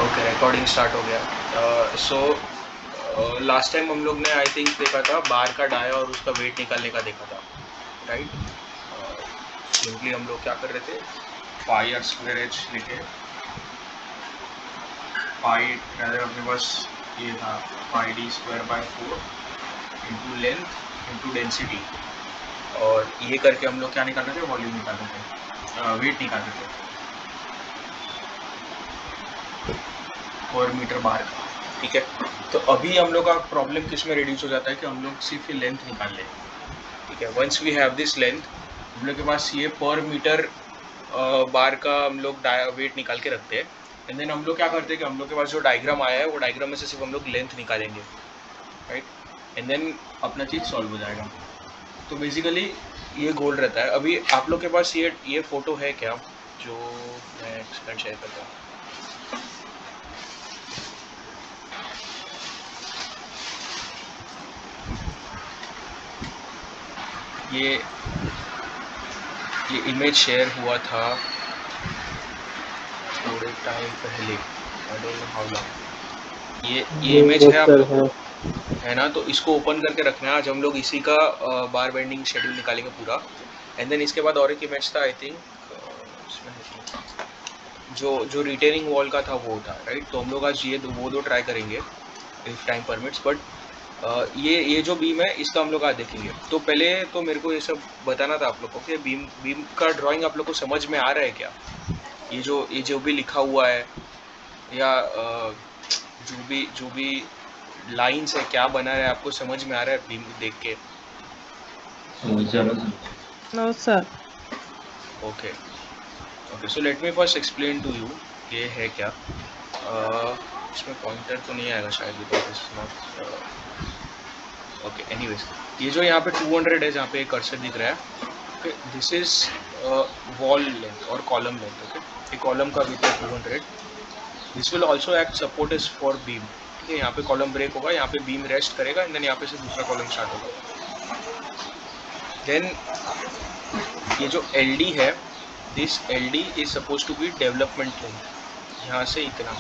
Okay, recording start हो गया। So last time हम लोग ने आई थिंक देखा था बार का डाया और उसका वेट निकालने का देखा था, राइट। सिंपली हम लोग क्या कर रहे थे, पाई आर स्क्वायर एच लेके, पाई अपने पास ये था pi D square by 4 into length into density, और ये करके हम लोग क्या निकाल रहे थे, वॉल्यूम निकाल रहे थे, वेट निकाल रहे थे पर मीटर बार का, ठीक है। तो अभी हम लोग का प्रॉब्लम किस में रिड्यूस हो जाता है कि हम लोग सिर्फ ये लेंथ निकाल लें, ठीक है। Once we have this length, हम लोग के पास ये पर मीटर बार का हम लोग वेट निकाल के रखते हैं, एंड देन हम लोग क्या करते हैं कि हम लोग के पास जो डायग्राम आया है वो डायग्राम में से सिर्फ हम लोग लेंथ निकालेंगे, राइट, एंड देन अपना चीज़ सॉल्व हो जाएगा। तो बेसिकली ये गोल रहता है। अभी आप लोग के पास ये फोटो है क्या, जो मैं स्क्रीन शेयर करता हूँ। ये इमेज शेयर हुआ था थोड़े टाइम पहले, I don't know how long. ये इमेज है आप लोग को, है ना। तो इसको ओपन करके रखना है। आज हम लोग इसी का बार बेंडिंग शेड्यूल निकालेंगे पूरा, एंड देन इसके बाद और एक इमेज था आई थिंक, जो रिटेनिंग वॉल का था वो था, राइट। तो हम लोग आज वो दो ट्राई करेंगे इफ टाइम परमिट्स। बट ये जो बीम है इसका हम लोग आज देखेंगे। तो पहले तो मेरे को ये सब बताना था आप लोग को कि बीम का ड्राइंग आप लोग को समझ में आ रहा है क्या, ये जो भी लिखा हुआ है, या जो भी लाइंस है क्या बना है, आपको समझ में आ रहा है बीम देख के? No, sir. Okay, so let me first explain to you ये है क्या। इसमें पॉइंटर तो नहीं आएगा शायद, because it's not okay. Anyways, ये जो यहाँ पे 200 है, जहाँ पे कर्सर दिख रहा है, okay, this is wall length और कॉलम लेंथ, ओके। ये कॉलम का विड्थ है 200। This will also act support is for beam, ठीक है। यहाँ पे कॉलम ब्रेक होगा, यहाँ पे बीम रेस्ट करेगा, एंड देन यहाँ पे से दूसरा कॉलम स्टार्ट होगा। देन ये जो एल डी है, this L D is suppose to be development length, यहाँ से इतना,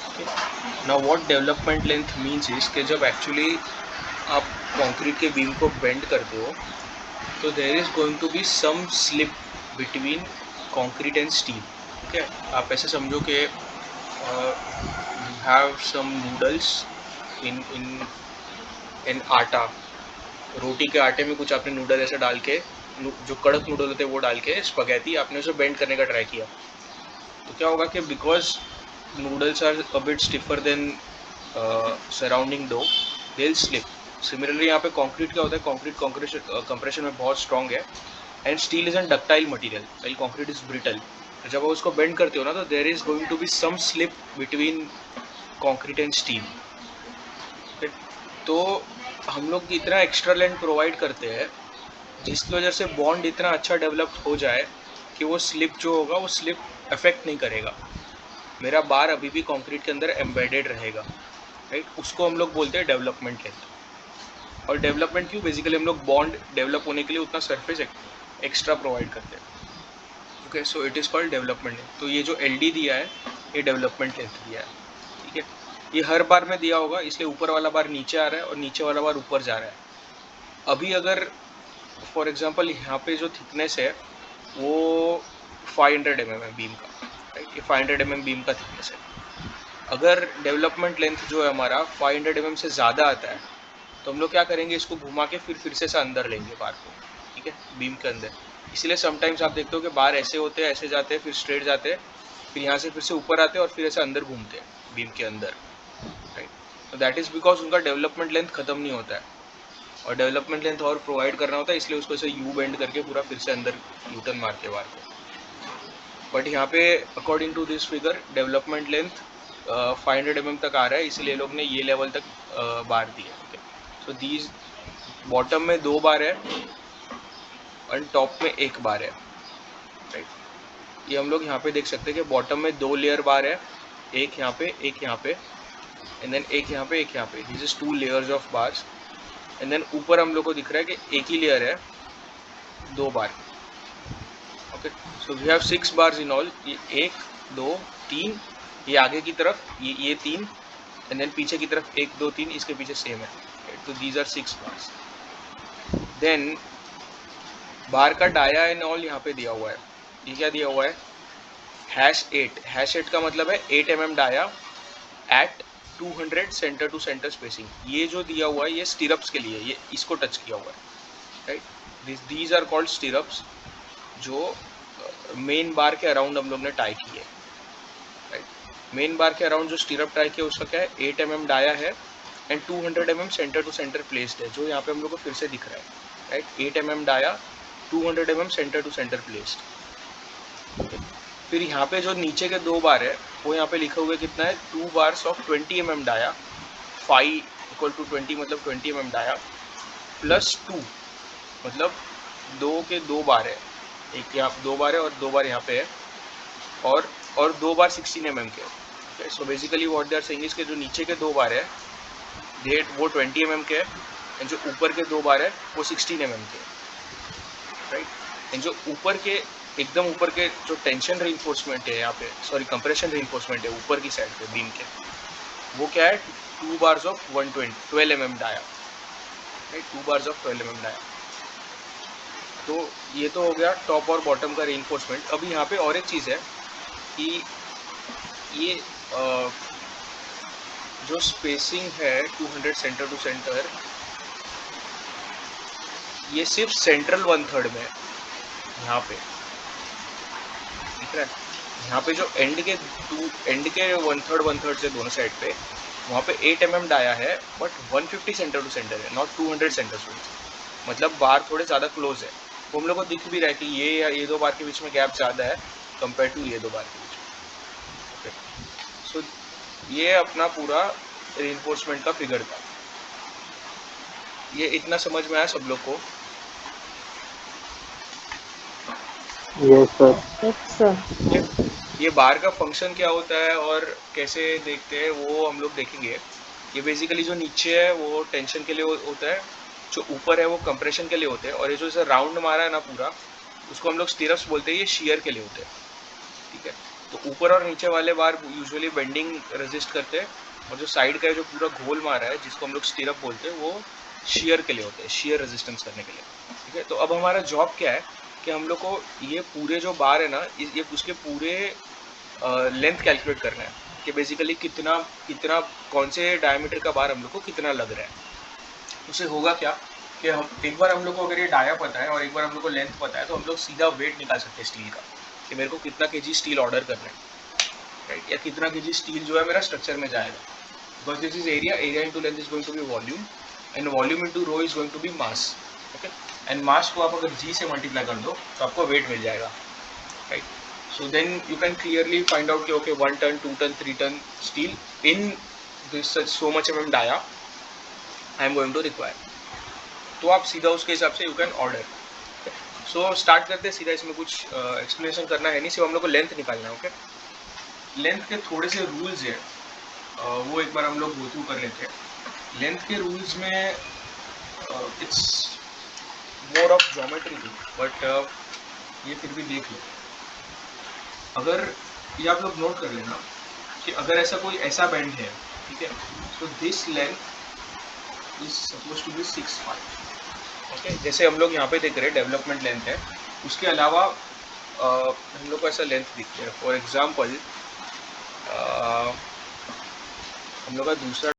okay. Now what development length means is कि जब एक्चुअली आप कंक्रीट के बीम को बेंड करते हो, तो there is going to be some slip between concrete and steel, ठीक है। आप ऐसे समझो कि you have some noodles in atta, रोटी के आटे में कुछ आपने नूडल ऐसे डाल के, जो कड़क नूडल होते हैं वो डाल के स्पगेटी आपने उसे बेंड करने का ट्राई किया, तो क्या होगा कि because noodles are a bit stiffer than surrounding dough, they will slip. Similarly यहाँ पे कंक्रीट क्या होता है, कंक्रीट कंप्रेशन में बहुत स्ट्रॉन्ग है, and steel is an ductile material, while concrete is brittle. तो जब आप उसको बेंड करते हो ना, तो there is going to be some slip between concrete and steel, तो हम लोग इतना एक्स्ट्रा लेंथ प्रोवाइड करते हैं जिसकी वजह से बॉन्ड इतना अच्छा डेवलप हो जाए कि वो स्लिप जो होगा वो स्लिप अफेक्ट नहीं करेगा, मेरा बार अभी भी कंक्रीट के अंदर एम्बेडेड रहेगा, राइट। उसको हम लोग बोलते हैं डेवलपमेंट लेंथ। और डेवलपमेंट क्यों, बेसिकली हम लोग बॉन्ड डेवलप होने के लिए उतना सरफेस एक्स्ट्रा प्रोवाइड करते हैं, okay. So it is called development length. तो ये जो एल डी दिया है ये डेवलपमेंट लेंथ दिया है, ठीक है। ये हर बार में दिया होगा, इसलिए ऊपर वाला बार नीचे आ रहा है और नीचे वाला बार ऊपर जा रहा है। अभी अगर फॉर एग्जांपल यहाँ पे जो थिकनेस है वो 500 mm है बीम का, राइट। ये 500 mm बीम का थिकनेस है। अगर डेवलपमेंट लेंथ जो है हमारा 500 mm से ज़्यादा आता है, तो हम लोग क्या करेंगे, इसको घुमा के फिर से अंदर लेंगे बार को, ठीक है, बीम के अंदर। इसलिए समटाइम्स आप देखते हो कि बार ऐसे होते हैं, ऐसे जाते हैं, फिर स्ट्रेट जाते हैं, फिर यहाँ से फिर से ऊपर आते हैं और फिर ऐसे अंदर घूमते हैं बीम के अंदर, राइट। तो दैट इज़ बिकॉज उनका डेवलपमेंट लेंथ खत्म नहीं होता है, और डेवलपमेंट लेंथ और प्रोवाइड करना होता है, इसलिए उसको ऐसे यू बेंड करके पूरा फिर से अंदर यूटर्न मार के बार को। बट यहाँ पे according to this figure development length 500 mm तक आ रहा है, इसलिए लोग ने ये लेवल तक बार दिया, ठीक है। सो दीज बॉटम में 2 बार है और टॉप में 1 बार है, राइट। ये हम लोग यहाँ पे देख सकते हैं कि बॉटम में 2 लेयर बार है, एक यहाँ पे एंड देन एक यहाँ पे, this is 2 layers of bars, and then ऊपर हम लोग को दिख रहा है कि एक ही लेयर है 2 बार, okay. So we have 6 bars in all, ये 1 2 3 ये आगे की तरफ ये 3 एंड देन पीछे की तरफ 1 2 3 इसके पीछे सेम है, तो दीज आर 6 बार्स। देन बार का डाया एंड ऑल यहाँ पे दिया हुआ है, ये क्या दिया हुआ है, #8 का मतलब है 8 mm dia at 200 centre to centre spacing. ये जो दिया हुआ है ये स्टीरप्स के लिए, ये इसको टच किया हुआ है, right. These are called stirrups, जो मेन बार के अराउंड हम लोग ने टाई की है, राइट। मेन बार के अराउंड जो स्टीरप टाई किया उसका क्या है, 8 mm डाया है and 200 mm centre to centre placed है, जो यहाँ पे हम लोग को फिर से दिख रहा है, right. 8 mm dia 200 mm centre to centre placed. फिर यहाँ पे जो नीचे के 2 बार है वो यहाँ पे लिखा हुआ है कितना है, 2 बार्स ऑफ 20 mm डाया, 5 = 20 मतलब 20 mm डाया प्लस 2 मतलब 2 के 2 बार है, एक यहाँ 2 बार है और 2 बार यहाँ पे है, और 2 बार 16 mm के। So basically what they are saying is के जो नीचे के 2 बार है वो 20 mm के है एंड जो ऊपर के 2 बार है वो 16 mm के, राइट। एंड जो ऊपर के एकदम ऊपर के जो टेंशन रीइंफोर्समेंट है यहाँ पे, सॉरी कंप्रेशन रीइंफोर्समेंट है ऊपर की साइड पे बीम के, वो क्या है, 2 bars of 12 mm dia, right. 2 bars of 12 mm dia. तो ये तो हो गया टॉप और बॉटम का रीइंफोर्समेंट। अभी यहाँ पे और एक चीज़ है कि ये जो स्पेसिंग है 200 सेंटर टू सेंटर, ये सिर्फ सेंट्रल 1/3 में है यहाँ पे, दिख रहा है। यहाँ पे जो एंड के 1/3 से दोनों साइड पे, वहाँ पे 8 mm डाया है बट 150 सेंटर टू सेंटर है, नॉट 200 सेंटर टू सेंटर, मतलब बार थोड़े ज़्यादा क्लोज है। तो हम लोग को दिख भी रहा है कि ये 2 बार के बीच में गैप ज़्यादा है कंपेयर टू ये 2 बार के बीच में, ओके। सो ये अपना पूरा रीइंफोर्समेंट का फिगर था। ये इतना समझ में आया सब लोग को? Yes sir. Yes sir. ये बार का फंक्शन क्या होता है और कैसे देखते हैं वो हम लोग देखेंगे। ये बेसिकली जो नीचे है वो टेंशन के लिए होता है, जो ऊपर है वो कंप्रेशन के लिए होते हैं, और ये जो इसे राउंड मारा है ना पूरा, उसको हम लोग स्टीरप्स बोलते हैं, ये शियर के लिए होते हैं, ठीक है। तो ऊपर और नीचे वाले बार यूजुअली बेंडिंग रेजिस्ट करते हैं, और जो साइड का है जो पूरा घोल मारा है जिसको हम लोग स्टीरप बोलते हैं, वो शियर के लिए होते हैं, शियर रेजिस्टेंस करने के लिए, ठीक है। तो अब हमारा जॉब क्या है कि हम लोग को ये पूरे जो बार है ना, ये उसके पूरे लेंथ कैलकुलेट करना है कि बेसिकली कितना कौन से डायमीटर का बार हम लोग को कितना लग रहा है। उससे होगा क्या कि हम एक बार हम लोग को अगर ये डाया पता है और एक बार हम लोग को लेंथ पता है, तो हम लोग सीधा वेट निकाल सकते हैं स्टील का कि मेरे को कितना केजी स्टील ऑर्डर करना है, राइट, या कितना केजी स्टील जो है मेरा स्ट्रक्चर में जाएगा। Because this is area into length is going to be volume, and volume into rho is going to be mass, okay. And mass को आप अगर जी से मल्टीप्लाई कर दो तो आपको वेट मिल जाएगा, right. So then you can clearly find out कि okay 1 ton, 2 ton, 3 ton steel in this so much mm dia I am going to require। तो आप सीधा उसके हिसाब से you can order। So start करते हैं सीधा, इसमें कुछ explanation करना है नहीं, सिर्फ हम लोग को लेंथ निकालना है, ओके। लेंथ के थोड़े से रूल्स है, वो एक बार हम लोग गो थ्रू कर लेते हैं। लेंथ के रूल्स में it's more of geometry, but ये फिर भी देख लो। अगर ये आप लोग नोट कर लेना कि अगर ऐसा कोई ऐसा बैंड है, ठीक है, तो this length is suppose to be 6 okay. जैसे हम लोग यहाँ पे देख रहे हैं डेवलपमेंट लेंथ है, उसके अलावा हम लोग को ऐसा लेंथ दिखते हैं। फॉर एग्जाम्पल हम लोग का दूसरा